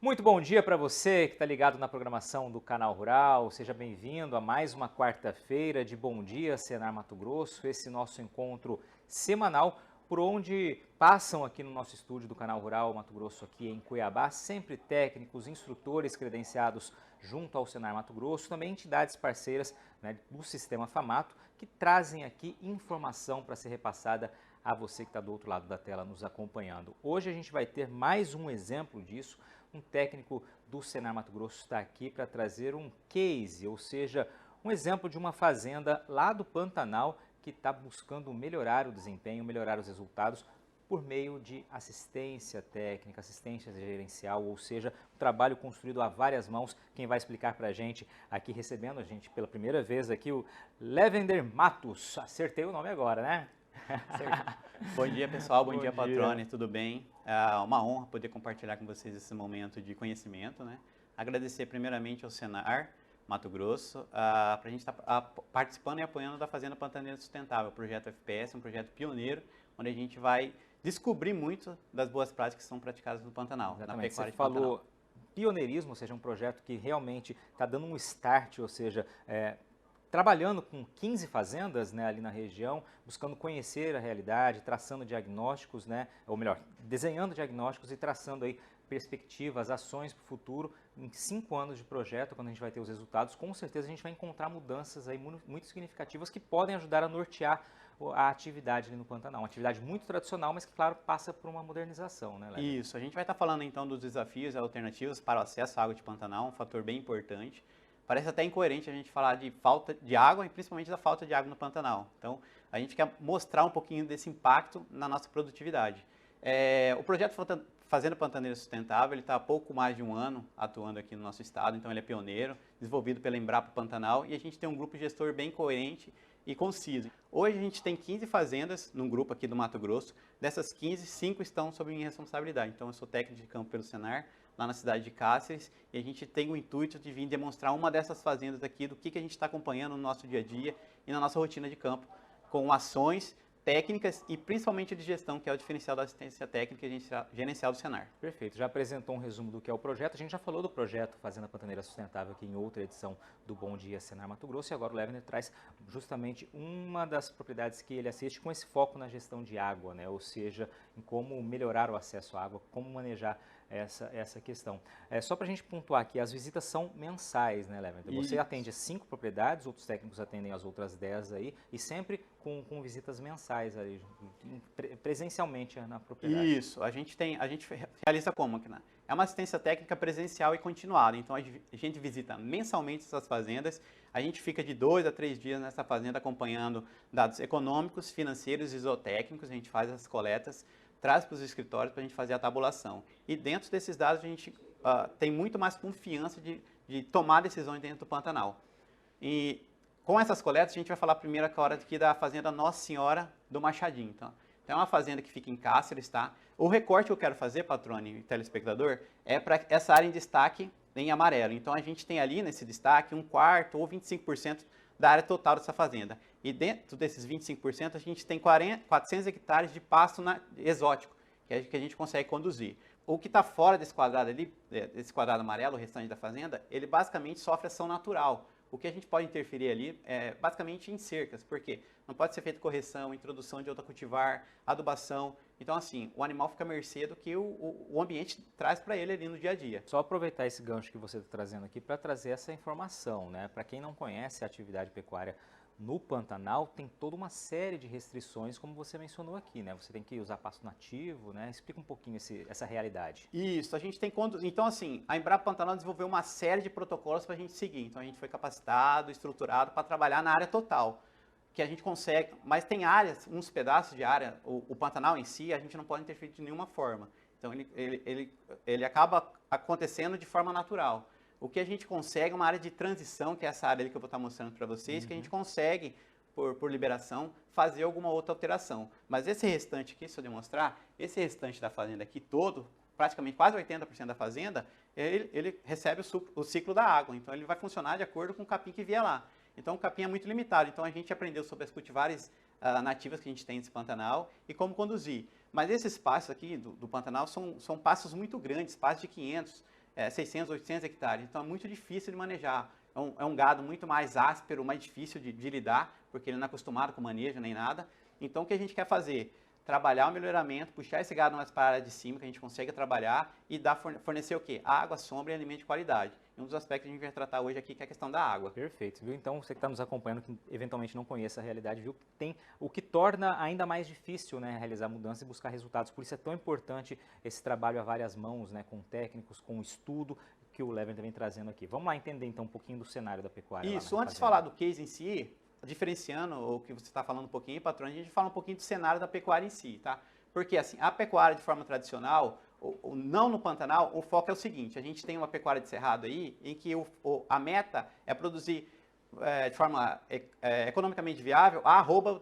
Muito bom dia para você que está ligado na programação do Canal Rural. Seja bem-vindo a mais uma quarta-feira de Bom Dia Senar Mato Grosso, esse nosso encontro semanal por onde passam aqui no nosso estúdio do Canal Rural Mato Grosso aqui em Cuiabá, sempre técnicos, instrutores credenciados junto ao Senar Mato Grosso, também entidades parceiras, né, do Sistema Famato, que trazem aqui informação para ser repassada a você que está do outro lado da tela nos acompanhando. Hoje a gente vai ter mais um exemplo disso. Um técnico do Senar Mato Grosso está aqui para trazer um case, ou seja, um exemplo de uma fazenda lá do Pantanal que está buscando melhorar o desempenho, melhorar os resultados por meio de assistência técnica, assistência gerencial, ou seja, um trabalho construído a várias mãos. Quem vai explicar para a gente, aqui recebendo a gente pela primeira vez aqui, o Levender Matos. Acertei o nome agora, né? Certo. Bom dia, pessoal. Bom dia, dia. Patrone. Tudo bem? É uma honra poder compartilhar com vocês esse momento de conhecimento, né? Agradecer primeiramente ao Senar Mato Grosso para a gente estar participando e apoiando da Fazenda Pantaneira Sustentável, o projeto FPS, um projeto pioneiro, onde a gente vai descobrir muito das boas práticas que são praticadas no Pantanal, Exatamente. na pecuária Você de Pantanal. falou pioneirismo, ou seja, um projeto que realmente está dando um start, ou seja, trabalhando com 15 fazendas, né, ali na região, buscando conhecer a realidade, traçando diagnósticos, né, ou melhor, desenhando diagnósticos e traçando aí perspectivas, ações para o futuro. Em 5 anos de projeto, quando a gente vai ter os resultados, com certeza a gente vai encontrar mudanças aí muito significativas que podem ajudar a nortear a atividade ali no Pantanal. Uma atividade muito tradicional, mas que, claro, passa por uma modernização, né, Leber? Isso, a gente vai estar falando então dos desafios e alternativas para o acesso à água de Pantanal, um fator bem importante. Parece até incoerente a gente falar de falta de água e principalmente da falta de água no Pantanal. Então, a gente quer mostrar um pouquinho desse impacto na nossa produtividade. O projeto Fazenda Pantaneira Sustentável, ele está há pouco mais de um ano atuando aqui no nosso estado, então ele é pioneiro, desenvolvido pela Embrapa Pantanal, e a gente tem um grupo gestor bem coerente e conciso. Hoje a gente tem 15 fazendas num grupo aqui do Mato Grosso. Dessas 15, 5 estão sob minha responsabilidade. Então eu sou técnico de campo pelo Senar, lá na cidade de Cáceres, e a gente tem o intuito de vir demonstrar uma dessas fazendas aqui, do que a gente está acompanhando no nosso dia a dia e na nossa rotina de campo, com ações técnicas e principalmente de gestão, que é o diferencial da assistência técnica e gerencial do Senar. Perfeito, já apresentou um resumo do que é o projeto, a gente já falou do projeto Fazenda Pantaneira Sustentável aqui em outra edição do Bom Dia Senar Mato Grosso, e agora o Levner traz justamente uma das propriedades que ele assiste com esse foco na gestão de água, né? Ou seja, em como melhorar o acesso à água, como manejar essa questão. Só para a gente pontuar aqui, as visitas são mensais, né, Levner? Você atende 5 propriedades, outros técnicos atendem as outras 10 aí, e sempre com visitas mensais aí, presencialmente na propriedade. Isso, a gente realiza como? É uma assistência técnica presencial e continuada, então a gente visita mensalmente essas fazendas, a gente fica de 2 a 3 dias nessa fazenda acompanhando dados econômicos, financeiros e zootécnicos, a gente faz as coletas, traz para os escritórios para a gente fazer a tabulação. E dentro desses dados a gente tem muito mais confiança de tomar decisões dentro do Pantanal. E com essas coletas a gente vai falar primeiro agora aqui da fazenda Nossa Senhora do Machadinho. Então é uma fazenda que fica em Cáceres, tá? O recorte que eu quero fazer, Patrone e telespectador, é para essa área em destaque em amarelo. Então a gente tem ali nesse destaque 1/4 ou 25% da área total dessa fazenda. E dentro desses 25% a gente tem 400 hectares de pasto exótico, que a gente consegue conduzir. O que está fora desse quadrado ali, desse quadrado amarelo, o restante da fazenda, ele basicamente sofre ação natural. O que a gente pode interferir ali é basicamente em cercas, porque não pode ser feita correção, introdução de outra cultivar, adubação. Então, assim, o animal fica à mercê do que o ambiente traz para ele ali no dia a dia. Só aproveitar esse gancho que você está trazendo aqui para trazer essa informação, né? Para quem não conhece a atividade pecuária no Pantanal, tem toda uma série de restrições, como você mencionou aqui, né? Você tem que usar pasto nativo, né? Explica um pouquinho essa realidade. Isso, a gente tem... Então, assim, a Embrapa Pantanal desenvolveu uma série de protocolos para a gente seguir. Então, a gente foi capacitado, estruturado para trabalhar na área total, que a gente consegue... Mas tem áreas, uns pedaços de área, o Pantanal em si, a gente não pode interferir de nenhuma forma. Então, ele acaba acontecendo de forma natural. O que a gente consegue é uma área de transição, que é essa área ali que eu vou estar mostrando para vocês, que a gente consegue, por liberação, fazer alguma outra alteração. Mas esse restante aqui, se eu demonstrar, esse restante da fazenda aqui todo, praticamente quase 80% da fazenda, ele recebe o ciclo da água. Então ele vai funcionar de acordo com o capim que vier lá. Então o capim é muito limitado. Então a gente aprendeu sobre as cultivares nativas que a gente tem nesse Pantanal e como conduzir. Mas esses passos aqui do Pantanal são passos muito grandes, passos de 500, 600, 800 hectares. Então é muito difícil de manejar. É um gado muito mais áspero, mais difícil de lidar, porque ele não é acostumado com manejo nem nada. Então o que a gente quer fazer? Trabalhar o melhoramento, puxar esse gado mais para a área de cima, que a gente consiga trabalhar e fornecer o quê? Água, sombra e alimento de qualidade. E um dos aspectos que a gente vai tratar hoje aqui que é a questão da água. Perfeito, viu? Então, você que está nos acompanhando, que eventualmente não conhece a realidade, viu que tem o que torna ainda mais difícil, né, realizar mudança e buscar resultados. Por isso é tão importante esse trabalho a várias mãos, né, com técnicos, com estudo, que o Levent vem trazendo aqui. Vamos lá entender então um pouquinho do cenário da pecuária. Isso, antes de falar do case em si, diferenciando o que você está falando um pouquinho, patrão, a gente fala um pouquinho do cenário da pecuária em si, tá? Porque assim, a pecuária de forma tradicional, não no Pantanal, o foco é o seguinte, a gente tem uma pecuária de cerrado aí, em que a meta é produzir de forma economicamente viável a arroba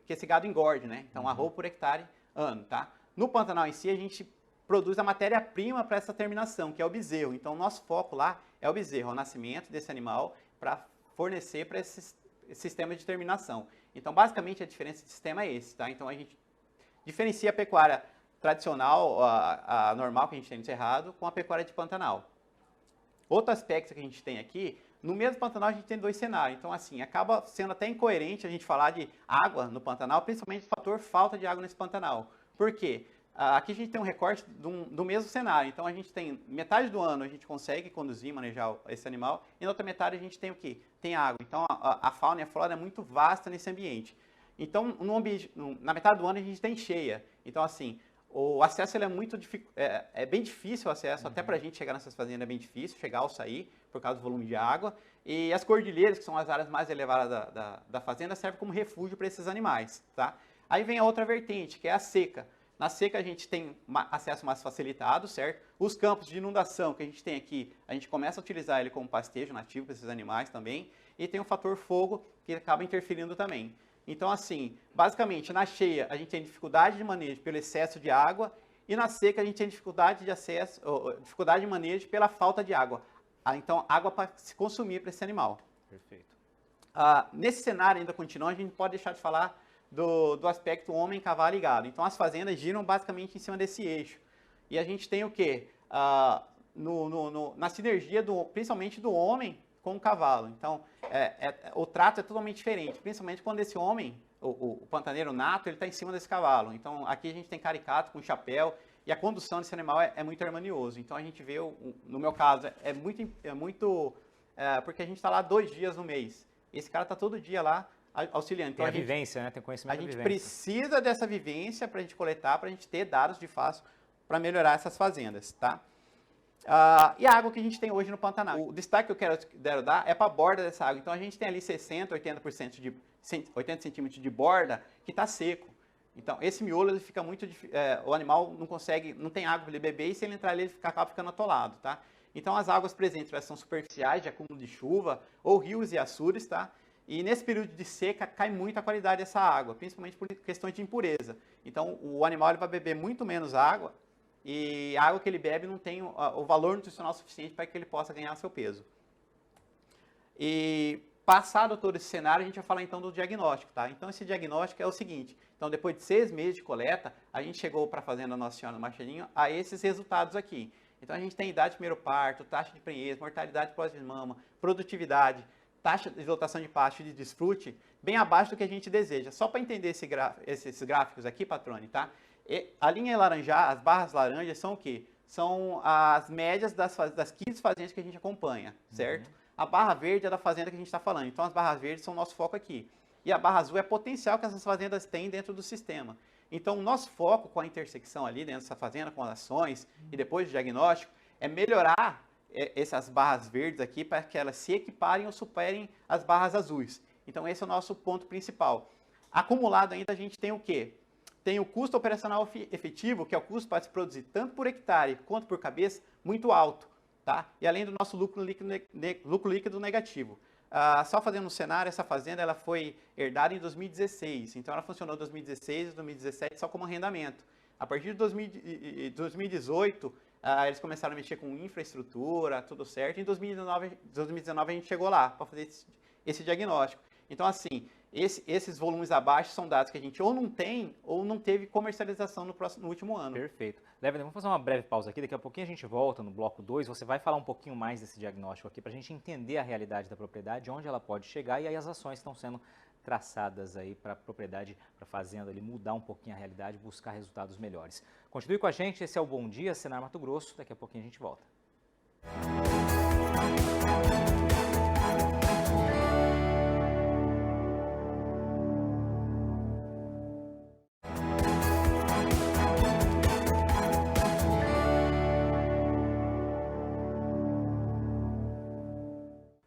que esse gado engorde, né? Então, arroba por hectare ano, tá? No Pantanal em si, a gente produz a matéria-prima para essa terminação, que é o bezerro. Então, o nosso foco lá é o bezerro, o nascimento desse animal para fornecer para esse sistema de terminação. Então, basicamente, a diferença de sistema é esse, tá? Então, a gente diferencia a pecuária tradicional, a normal que a gente tem no Cerrado, com a pecuária de Pantanal. Outro aspecto que a gente tem aqui, no mesmo Pantanal a gente tem dois cenários. Então, assim, acaba sendo até incoerente a gente falar de água no Pantanal, principalmente o fator falta de água nesse Pantanal. Por quê? Aqui a gente tem um recorte do mesmo cenário. Então, a gente tem metade do ano a gente consegue conduzir, manejar esse animal, e na outra metade a gente tem o quê? Tem água. Então, a fauna e a flora é muito vasta nesse ambiente. Então, na metade do ano a gente tem cheia. Então, assim, o acesso ele é muito bem difícil o acesso, até para a gente chegar nessas fazendas é bem difícil, chegar ou sair, por causa do volume de água. E as cordilheiras, que são as áreas mais elevadas da fazenda, servem como refúgio para esses animais, tá? Aí vem a outra vertente, que é a seca. Na seca a gente tem acesso mais facilitado, certo? Os campos de inundação que a gente tem aqui, a gente começa a utilizar ele como pastejo nativo para esses animais também. E tem o fator fogo, que acaba interferindo também. Então, assim, basicamente, na cheia a gente tem dificuldade de manejo pelo excesso de água e na seca a gente tem dificuldade de manejo pela falta de água. Então, água para se consumir para esse animal. Perfeito. Nesse cenário ainda continua, a gente pode deixar de falar do aspecto homem, cavalo e gado. Então, as fazendas giram basicamente em cima desse eixo. E a gente tem o quê? Na sinergia, principalmente do homem com o cavalo. Então, o trato é totalmente diferente, principalmente quando esse homem, o pantaneiro nato, ele está em cima desse cavalo. Então, aqui a gente tem caricato com chapéu e a condução desse animal é muito harmonioso. Então, a gente vê, no meu caso, porque a gente está lá 2 dias no mês. Esse cara está todo dia lá auxiliando. Então, tem a vivência, né? Tem conhecimento da vivência. A gente precisa dessa vivência para a gente coletar, para a gente ter dados de fato para melhorar essas fazendas, tá? E a água que a gente tem hoje no Pantanal. O destaque que eu quero dar é para a borda dessa água. Então, a gente tem ali 60, 80 centímetros de borda que está seco. Então, esse miolo ele fica muito... o animal não tem água para ele beber e se ele entrar ali, ele acaba ficando atolado, tá? Então, as águas presentes elas são superficiais, de acúmulo de chuva, ou rios e açudes, tá? E nesse período de seca, cai muito a qualidade dessa água, principalmente por questões de impureza. Então, o animal ele vai beber muito menos água, e a água que ele bebe não tem o valor nutricional suficiente para que ele possa ganhar seu peso. E passado todo esse cenário, a gente vai falar então do diagnóstico, tá? Então esse diagnóstico é o seguinte, então depois de 6 meses de coleta, a gente chegou para a Fazenda Nossa Senhora do Machadinho a esses resultados aqui. Então a gente tem idade de primeiro parto, taxa de prenhez, mortalidade pós-mama, produtividade, taxa de lotação de pasto e de desfrute, bem abaixo do que a gente deseja. Só para entender esses gráficos aqui, Patrone, tá? A linha laranjada, as barras laranjas são o quê? São as médias das 15 fazendas que a gente acompanha, certo? A barra verde é da fazenda que a gente está falando. Então, as barras verdes são o nosso foco aqui. E a barra azul é potencial que essas fazendas têm dentro do sistema. Então, o nosso foco com a intersecção ali dentro dessa fazenda, com as ações e depois do diagnóstico, é melhorar essas barras verdes aqui para que elas se equiparem ou superem as barras azuis. Então, esse é o nosso ponto principal. Acumulado ainda, a gente tem o quê? Tem o custo operacional efetivo, que é o custo para se produzir tanto por hectare quanto por cabeça, muito alto, tá? E além do nosso lucro líquido negativo. Só fazendo um cenário, essa fazenda ela foi herdada em 2016, então ela funcionou em 2016 e 2017 só como arrendamento. A partir de 2018, eles começaram a mexer com infraestrutura, tudo certo. Em 2019 a gente chegou lá para fazer esse diagnóstico. Então, assim, esses volumes abaixo são dados que a gente ou não tem ou não teve comercialização no último ano. Perfeito. Levender, vamos fazer uma breve pausa aqui, daqui a pouquinho a gente volta no bloco 2, você vai falar um pouquinho mais desse diagnóstico aqui para a gente entender a realidade da propriedade, onde ela pode chegar e aí as ações estão sendo traçadas aí para a propriedade, para a fazenda, ali, mudar um pouquinho a realidade, buscar resultados melhores. Continue com a gente, esse é o Bom Dia Senar Mato Grosso, daqui a pouquinho a gente volta.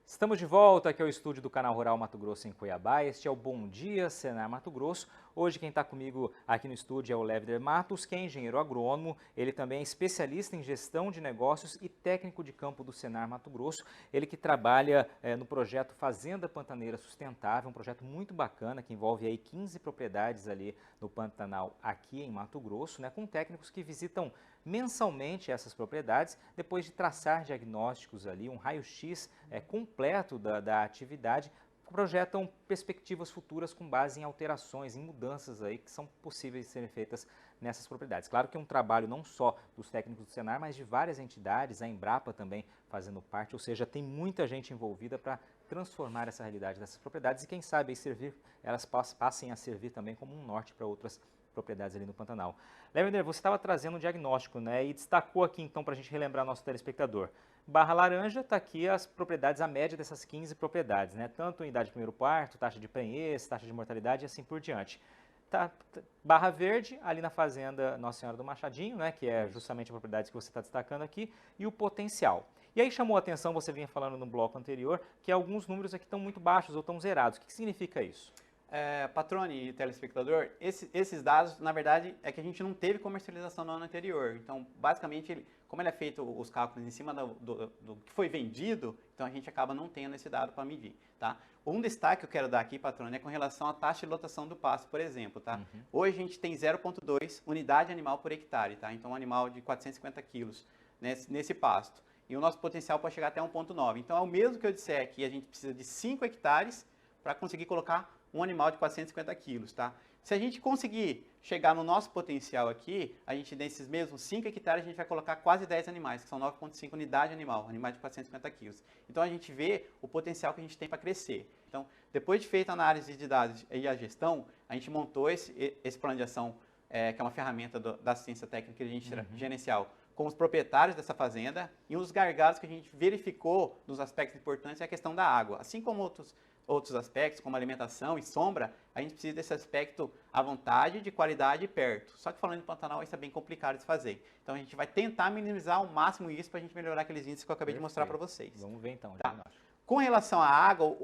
Estamos de volta aqui ao estúdio do Canal Rural Mato Grosso em Cuiabá. Este é o Bom Dia Senar Mato Grosso. Hoje quem está comigo aqui no estúdio é o Levender Matos, que é engenheiro agrônomo. Ele também é especialista em gestão de negócios e técnico de campo do Senar Mato Grosso. Ele que trabalha no projeto Fazenda Pantaneira Sustentável, um projeto muito bacana que envolve aí 15 propriedades ali no Pantanal aqui em Mato Grosso, né, com técnicos que visitam mensalmente essas propriedades, depois de traçar diagnósticos ali, um raio-x completo da atividade, projetam perspectivas futuras com base em alterações, em mudanças aí que são possíveis de serem feitas nessas propriedades. Claro que é um trabalho não só dos técnicos do Senar, mas de várias entidades, a Embrapa também fazendo parte, ou seja, tem muita gente envolvida para transformar essa realidade dessas propriedades e quem sabe aí elas passem a servir também como um norte para outras propriedades ali no Pantanal. Levender, você estava trazendo um diagnóstico, né, e destacou aqui então para a gente relembrar nosso telespectador. Barra laranja está aqui as propriedades, a média dessas 15 propriedades, né, tanto em idade de primeiro parto, taxa de prenhez, taxa de mortalidade e assim por diante. Barra verde, ali na fazenda Nossa Senhora do Machadinho, né, que é justamente a propriedade que você está destacando aqui, e o potencial. E aí chamou a atenção, você vinha falando no bloco anterior, que alguns números aqui estão muito baixos ou estão zerados. O que significa isso? Patrone e telespectador, esses dados, na verdade, é que a gente não teve comercialização no ano anterior. Então, basicamente, como ele é feito os cálculos em cima do que foi vendido, então a gente acaba não tendo esse dado para medir, tá? Um destaque que eu quero dar aqui, patrone, é com relação à taxa de lotação do pasto, por exemplo, tá? Uhum. Hoje a gente tem 0,2 unidade animal por hectare, tá? Então, um animal de 450 quilos nesse pasto. E o nosso potencial pode chegar até 1,9. Então, é o mesmo que eu disser aqui, a gente precisa de 5 hectares para conseguir colocar um animal de 450 quilos, tá? Se a gente conseguir chegar no nosso potencial aqui, a gente nesses mesmos 5 hectares, a gente vai colocar quase 10 animais, que são 9,5 unidade animal, animais de 450 quilos. Então, a gente vê o potencial que a gente tem para crescer. Então, depois de feita a análise de dados e a gestão, a gente montou esse plano de ação, que é uma ferramenta da assistência técnica gerencial, com os proprietários dessa fazenda, e um dos gargalos que a gente verificou nos aspectos importantes é a questão da água. Assim como outros aspectos, como alimentação e sombra, a gente precisa desse aspecto à vontade, de qualidade e perto. Só que falando em Pantanal, isso é bem complicado de se fazer. Então, a gente vai tentar minimizar ao máximo isso para a gente melhorar aqueles índices que eu acabei de mostrar para vocês. Vamos ver então. Tá. Com relação à água,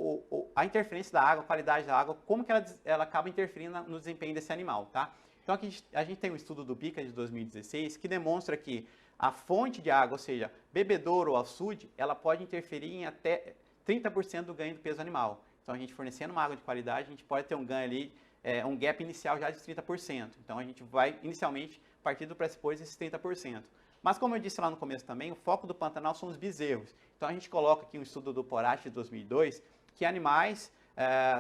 a interferência da água, a qualidade da água, como que ela acaba interferindo no desempenho desse animal, tá? Então, aqui a gente tem um estudo do BICA de 2016 que demonstra que a fonte de água, ou seja, bebedouro ou açude, ela pode interferir em até 30% do ganho do peso animal. Então, a gente fornecendo uma água de qualidade, a gente pode ter um ganho ali, um gap inicial já de 30%. Então, a gente vai inicialmente partir do pressuposto desses 30%. Mas, como eu disse lá no começo também, o foco do Pantanal são os bezerros. Então, a gente coloca aqui um estudo do Porache de 2002, que animais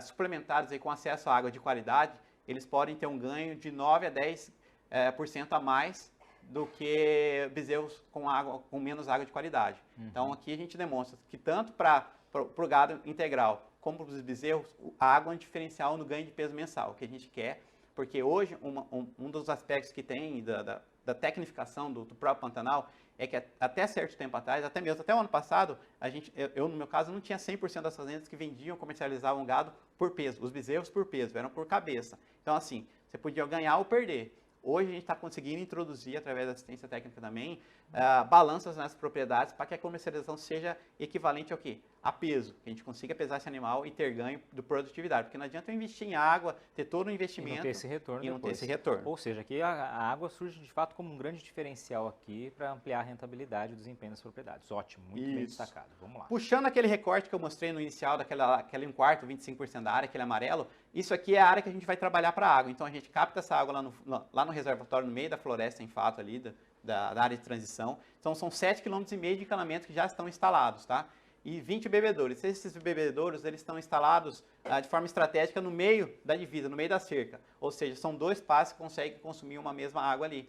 suplementados aí com acesso à água de qualidade, eles podem ter um ganho de 9 a 10% a mais do que bezerros com menos água de qualidade. Uhum. Então, aqui a gente demonstra que tanto para o gado integral como para os bezerros, a água é um diferencial no ganho de peso mensal, que a gente quer, porque hoje um dos aspectos que tem da tecnificação do próprio Pantanal é que até certo tempo atrás, até o ano passado, eu no meu caso não tinha 100% das fazendas que vendiam, comercializavam gado por peso, os bezerros por peso, eram por cabeça. Então assim, você podia ganhar ou perder. Hoje a gente está conseguindo introduzir, através da assistência técnica também, balanças nessas propriedades para que a comercialização seja equivalente ao quê? A peso, que a gente consiga pesar esse animal e ter ganho de produtividade. Porque não adianta eu investir em água, ter todo o investimento e não ter esse retorno. E não ter esse retorno. Ou seja, aqui a água surge de fato como um grande diferencial aqui para ampliar a rentabilidade e o desempenho das propriedades. Ótimo, muito bem destacado. Vamos lá. Puxando aquele recorte que eu mostrei no inicial, aquele 1/4, 25% da área, aquele amarelo, isso aqui é a área que a gente vai trabalhar para a água. Então a gente capta essa água lá no reservatório, no meio da floresta em fato ali, da área de transição. Então são 7,5 km de encanamento que já estão instalados, tá? e 20 bebedouros. Esses bebedouros eles estão instalados de forma estratégica no meio da divisa, no meio da cerca. Ou seja, são 2 passos que conseguem consumir uma mesma água ali,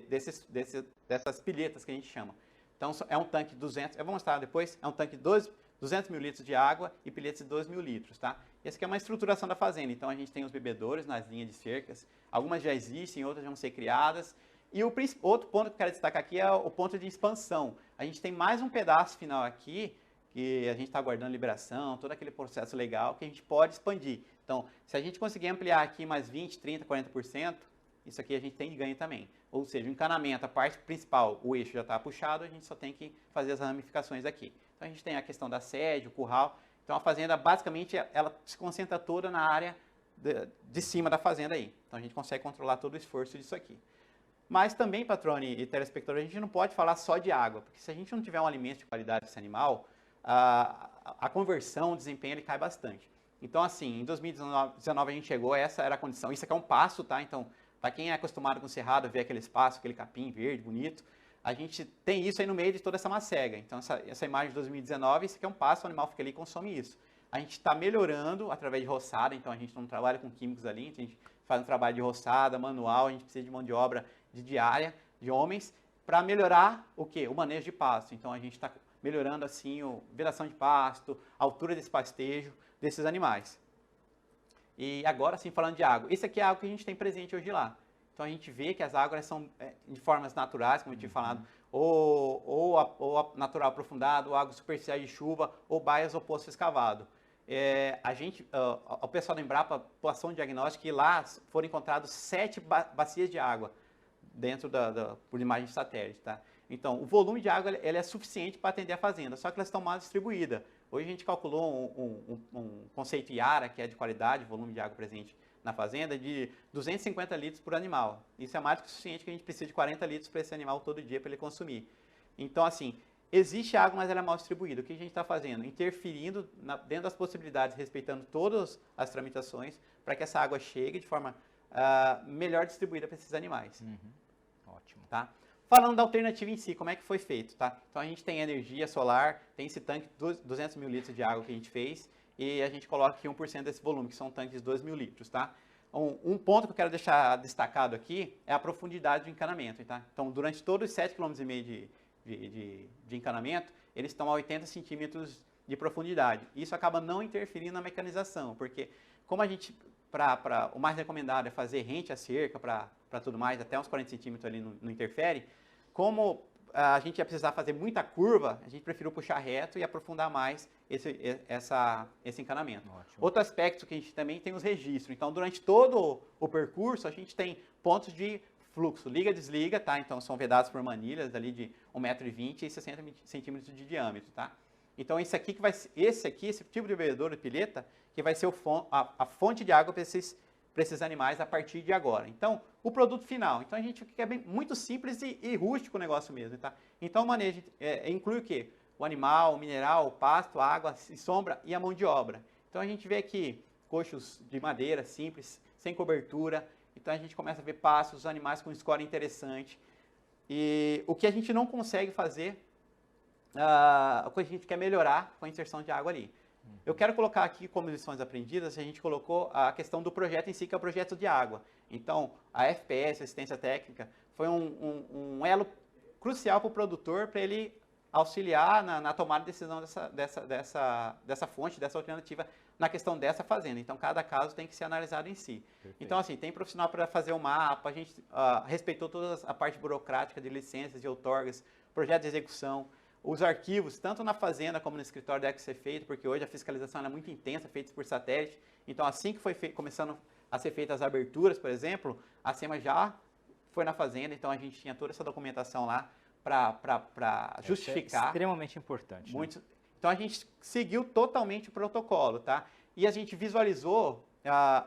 dessas pilhetas que a gente chama. Então, é um tanque de 200, eu vou mostrar depois, é um tanque de 200 mil litros de água e pilhetas de 2 mil litros, tá? Essa aqui é uma estruturação da fazenda. Então, a gente tem os bebedouros nas linhas de cercas, algumas já existem, outras vão ser criadas. E o outro ponto que eu quero destacar aqui é o ponto de expansão. A gente tem mais um pedaço final aqui, que a gente está aguardando liberação, todo aquele processo legal que a gente pode expandir. Então, se a gente conseguir ampliar aqui mais 20, 30, 40%, isso aqui a gente tem de ganho também. Ou seja, o encanamento, a parte principal, o eixo já está puxado, a gente só tem que fazer as ramificações aqui. Então, a gente tem a questão da sede, o curral. Então, a fazenda, basicamente, ela se concentra toda na área de cima da fazenda aí. Então, a gente consegue controlar todo o esforço disso aqui. Mas também, Patrone e telespectador, a gente não pode falar só de água, porque se a gente não tiver um alimento de qualidade para esse animal, a conversão, o desempenho, ele cai bastante. Então, assim, em 2019 a gente chegou, essa era a condição. Isso aqui é um pasto, tá? Então, para quem é acostumado com o cerrado, ver aquele espaço, aquele capim verde, bonito, a gente tem isso aí no meio de toda essa macega. Então, essa imagem de 2019, isso aqui é um pasto, o animal fica ali e consome isso. A gente está melhorando através de roçada, então a gente não trabalha com químicos ali, a gente faz um trabalho de roçada, manual, a gente precisa de mão de obra de diária, de homens, para melhorar o quê? O manejo de pasto. Então, a gente está melhorando, assim, a vedação de pasto, a altura desse pastejo desses animais. E agora, sim, falando de água. Esse aqui é a água que a gente tem presente hoje lá. Então, a gente vê que as águas são de formas naturais, como eu tinha falado, ou natural aprofundado, ou água superficial de chuva, ou baias ou poço escavado. O pessoal da Embrapa passou um diagnóstico que lá foram encontrados 7 bacias de água dentro por imagem de satélite, tá? Então, o volume de água ele é suficiente para atender a fazenda, só que elas estão mal distribuídas. Hoje a gente calculou um conceito IARA, que é de qualidade, volume de água presente na fazenda, de 250 litros por animal. Isso é mais do que o suficiente, que a gente precisa de 40 litros para esse animal todo dia para ele consumir. Então, assim, existe água, mas ela é mal distribuída. O que a gente está fazendo? Interferindo dentro das possibilidades, respeitando todas as tramitações, para que essa água chegue de forma melhor distribuída para esses animais. Ótimo. Tá? Falando da alternativa em si, como é que foi feito, tá? Então a gente tem energia solar, tem esse tanque de 200 mil litros de água que a gente fez e a gente coloca aqui 1% desse volume, que são tanques de 2 mil litros, tá? Um ponto que eu quero deixar destacado aqui é a profundidade do encanamento, tá? Então durante todos os 7,5 km de encanamento, eles estão a 80 centímetros de profundidade. Isso acaba não interferindo na mecanização, porque como a gente, o mais recomendado é fazer rente à cerca para tudo mais, até uns 40 centímetros ali não interfere, como a gente ia precisar fazer muita curva, a gente preferiu puxar reto e aprofundar mais esse encanamento. Ótimo. Outro aspecto que a gente também tem os registros. Então, durante todo o percurso, a gente tem pontos de fluxo, liga, desliga, tá? Então, são vedados por manilhas ali de 1,20 m e 60 centímetros de diâmetro, tá? Então, esse tipo de bebedouro de pilheta, que vai ser a fonte de água para esses animais a partir de agora. Então, o produto final. Então, a gente quer muito simples e rústico o negócio mesmo, tá? Então, o manejo inclui o quê? O animal, o mineral, o pasto, a água e sombra e a mão de obra. Então, a gente vê aqui coxos de madeira simples, sem cobertura. Então, a gente começa a ver pastos, animais com score interessante. E o que a gente não consegue fazer, o que a gente quer melhorar com a inserção de água ali. Eu quero colocar aqui como lições aprendidas, a gente colocou a questão do projeto em si, que é o projeto de água. Então, a FPS, Assistência Técnica, foi um elo crucial para o produtor, para ele auxiliar na tomada de decisão dessa fonte, dessa alternativa, na questão dessa fazenda. Então, cada caso tem que ser analisado em si. Perfeito. Então, assim, tem profissional para fazer o mapa, a gente respeitou toda a parte burocrática de licenças, de outorgas, projeto de execução, os arquivos, tanto na fazenda como no escritório deve ser feito, porque hoje a fiscalização é muito intensa, feita por satélite. Então, assim que foi começando a ser feitas as aberturas, por exemplo, a SEMA já foi na fazenda, então a gente tinha toda essa documentação lá para justificar. É extremamente importante. Muito. Né? Então, a gente seguiu totalmente o protocolo, tá? E a gente visualizou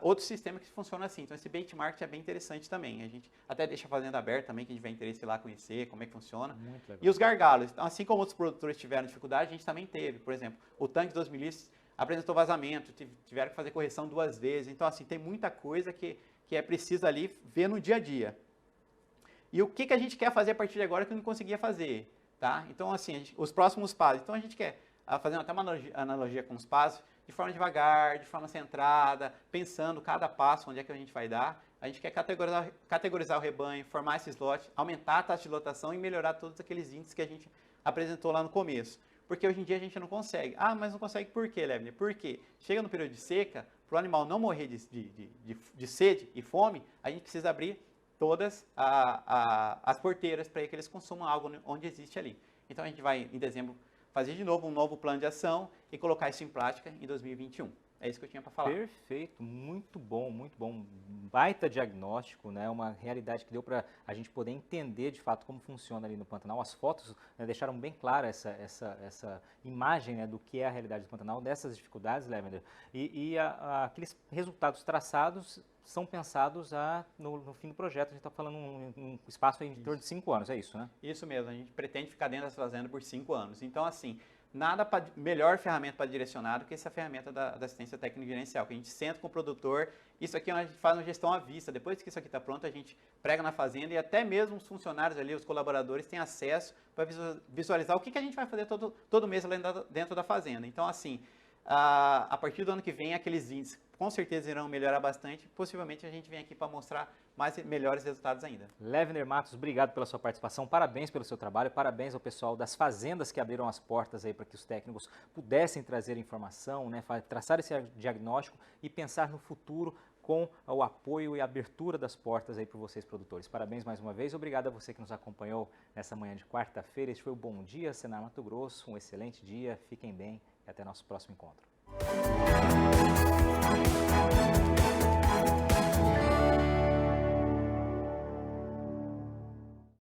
outro sistema que funciona assim. Então, esse benchmark é bem interessante também. A gente até deixa a fazenda aberta também, quem tiver interesse lá conhecer como é que funciona. Muito legal. E os gargalos. Então, assim como outros produtores tiveram dificuldade, a gente também teve. Por exemplo, o tanque de 2 mil litros apresentou vazamento, tiveram que fazer correção 2 vezes. Então, assim, tem muita coisa que é preciso ali ver no dia a dia. E o que a gente quer fazer a partir de agora que não conseguia fazer? tá? Então, assim, os próximos passos. Então, a gente quer fazer até uma analogia com os passos, de forma devagar, de forma centrada, pensando cada passo, onde é que a gente vai dar. A gente quer categorizar o rebanho, formar esse slot, aumentar a taxa de lotação e melhorar todos aqueles índices que a gente apresentou lá no começo. Porque hoje em dia a gente não consegue. Ah, mas não consegue por quê, Levner? Porque chega no período de seca, para o animal não morrer de sede e fome, a gente precisa abrir todas as porteiras para que eles consumam algo onde existe ali. Então a gente vai, em dezembro, fazer de novo um novo plano de ação e colocar isso em prática em 2021. É isso que eu tinha para falar. Perfeito, muito bom, muito bom. Baita diagnóstico, né? Uma realidade que deu para a gente poder entender de fato como funciona ali no Pantanal. As fotos, né, deixaram bem clara essa imagem, né, do que é a realidade do Pantanal, dessas dificuldades, Levender. E aqueles resultados traçados são pensados no fim do projeto. A gente está falando um espaço em torno de 5 anos, é isso, né? Isso mesmo, a gente pretende ficar dentro dessa fazenda por 5 anos. Então, assim, nada melhor ferramenta para direcionar do que essa ferramenta da assistência técnica gerencial, que a gente senta com o produtor. Isso aqui a gente faz uma gestão à vista. Depois que isso aqui está pronto, a gente prega na fazenda e até mesmo os funcionários ali, os colaboradores, têm acesso para visualizar o que a gente vai fazer todo mês lá dentro da fazenda. Então, assim, a partir do ano que vem, aqueles índices com certeza irão melhorar bastante. Possivelmente a gente vem aqui para mostrar melhores resultados ainda. Levner Matos, obrigado pela sua participação, parabéns pelo seu trabalho, parabéns ao pessoal das fazendas que abriram as portas aí para que os técnicos pudessem trazer informação, né, traçar esse diagnóstico e pensar no futuro com o apoio e a abertura das portas aí para vocês produtores. Parabéns mais uma vez, obrigado a você que nos acompanhou nessa manhã de quarta-feira. Este foi o Bom Dia Senar Mato Grosso, um excelente dia, fiquem bem e até nosso próximo encontro.